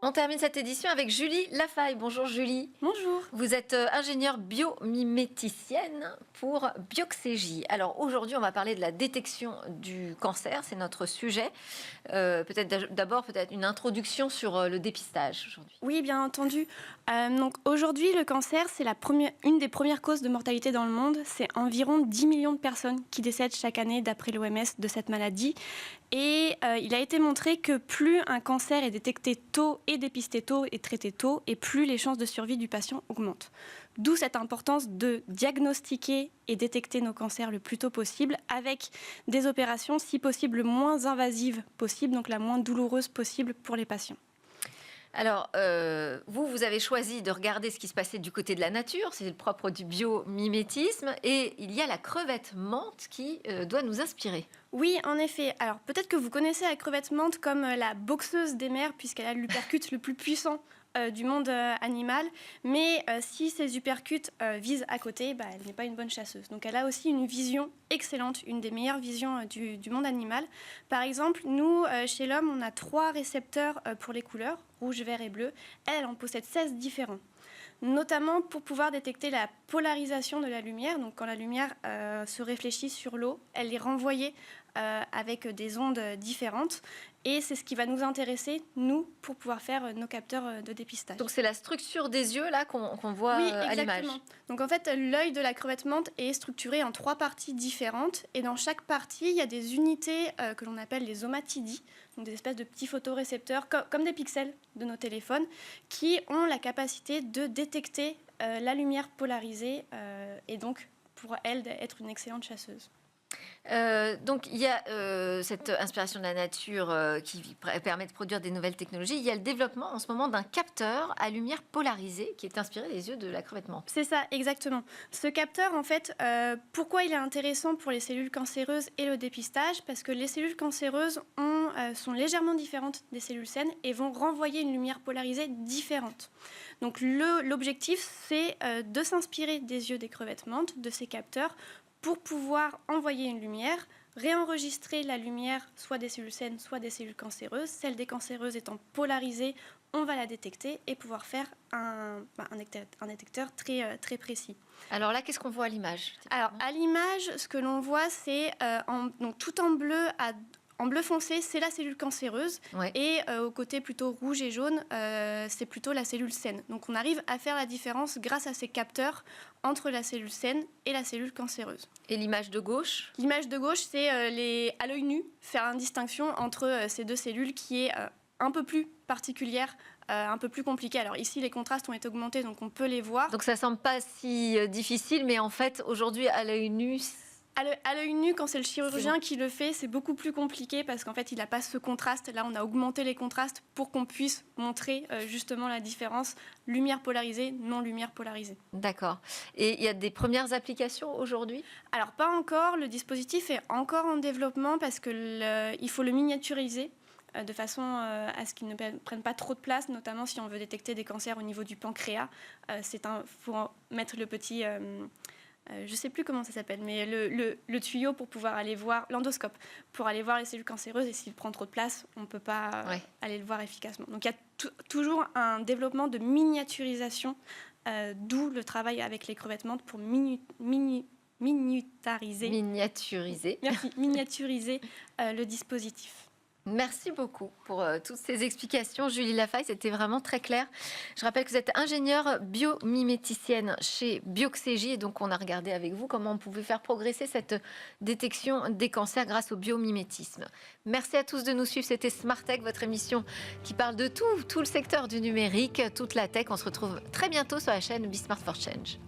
On termine cette édition avec Julie Lafaille. Bonjour Julie. Bonjour. Vous êtes ingénieure biomiméticienne pour Bioxégie. Alors aujourd'hui, on va parler de la détection du cancer, c'est notre sujet. Peut-être d'abord une introduction sur le dépistage aujourd'hui. Oui, bien entendu. Donc aujourd'hui, le cancer, c'est une des premières causes de mortalité dans le monde. C'est environ 10 millions de personnes qui décèdent chaque année d'après l'OMS de cette maladie. Et il a été montré que plus un cancer est détecté tôt et dépisté tôt et traité tôt, et plus les chances de survie du patient augmentent. D'où cette importance de diagnostiquer et détecter nos cancers le plus tôt possible, avec des opérations, si possible, le moins invasives possible, donc la moins douloureuse possible pour les patients. Alors, vous avez choisi de regarder ce qui se passait du côté de la nature, c'est le propre du biomimétisme, et il y a la crevette menthe qui doit nous inspirer. Oui, en effet. Alors, peut-être que vous connaissez la crevette menthe comme la boxeuse des mers, puisqu'elle a l'uppercut le plus puissant du monde animal. Mais si ces uppercuts visent à côté, elle n'est pas une bonne chasseuse. Donc, elle a aussi une vision excellente, une des meilleures visions du monde animal. Par exemple, nous, chez l'homme, on a 3 récepteurs pour les couleurs, rouge, vert et bleu. Elle en possède 16 différents. Notamment pour pouvoir détecter la polarisation de la lumière. Donc quand la lumière se réfléchit sur l'eau, elle est renvoyée avec des ondes différentes. Et c'est ce qui va nous intéresser, nous, pour pouvoir faire nos capteurs de dépistage. Donc c'est la structure des yeux là qu'on voit oui, à l'image. Exactement. Donc en fait, l'œil de la crevette menthe est structuré en 3 parties différentes. Et dans chaque partie, il y a des unités que l'on appelle les omatidies, donc des espèces de petits photorécepteurs, comme des pixels de nos téléphones, qui ont la capacité de détecter la lumière polarisée et donc pour elle d'être une excellente chasseuse. Donc il y a cette inspiration de la nature qui permet de produire des nouvelles technologies. Il y a le développement en ce moment d'un capteur à lumière polarisée qui est inspiré des yeux de la crevette menthe. C'est ça, exactement. Ce capteur, en fait, pourquoi il est intéressant pour les cellules cancéreuses et le dépistage? Parce que les cellules cancéreuses sont légèrement différentes des cellules saines et vont renvoyer une lumière polarisée différente. Donc l'objectif, c'est de s'inspirer des yeux des crevettes menthes, de ces capteurs, pour pouvoir envoyer une lumière, réenregistrer la lumière, soit des cellules saines, soit des cellules cancéreuses. Celle des cancéreuses étant polarisée, on va la détecter et pouvoir faire un détecteur très, très précis. Alors là, qu'est-ce qu'on voit à l'image? Alors, à l'image, ce que l'on voit, c'est donc tout en bleu en bleu foncé, c'est la cellule cancéreuse. Ouais. Et au côté plutôt rouge et jaune, c'est plutôt la cellule saine. Donc on arrive à faire la différence grâce à ces capteurs entre la cellule saine et la cellule cancéreuse. Et l'image de gauche? L'image de gauche, c'est à l'œil nu, faire une distinction entre ces 2 cellules qui est un peu plus particulière, un peu plus compliquée. Alors ici, les contrastes ont été augmentés, donc on peut les voir. Donc ça ne semble pas si difficile, mais en fait, aujourd'hui, à l'œil nu... À l'œil nu, quand c'est le chirurgien qui le fait, c'est beaucoup plus compliqué parce qu'en fait, il n'a pas ce contraste. Là, on a augmenté les contrastes pour qu'on puisse montrer justement la différence lumière polarisée, non lumière polarisée. D'accord. Et il y a des premières applications aujourd'hui? Alors, pas encore. Le dispositif est encore en développement parce qu'il faut le miniaturiser de façon à ce qu'il ne prenne pas trop de place, notamment si on veut détecter des cancers au niveau du pancréas. Faut mettre le petit... je ne sais plus comment ça s'appelle, mais le tuyau pour pouvoir aller voir, l'endoscope, pour aller voir les cellules cancéreuses, et s'il prend trop de place, on ne peut pas aller le voir efficacement. Donc il y a toujours un développement de miniaturisation, d'où le travail avec les crevettes menthes pour miniaturiser le dispositif. Merci beaucoup pour toutes ces explications, Julie Lafaille, c'était vraiment très clair. Je rappelle que vous êtes ingénieure biomiméticienne chez Bioxégie et donc on a regardé avec vous comment on pouvait faire progresser cette détection des cancers grâce au biomimétisme. Merci à tous de nous suivre, c'était Smart Tech, votre émission qui parle de tout le secteur du numérique, toute la tech. On se retrouve très bientôt sur la chaîne Be Smart for Change.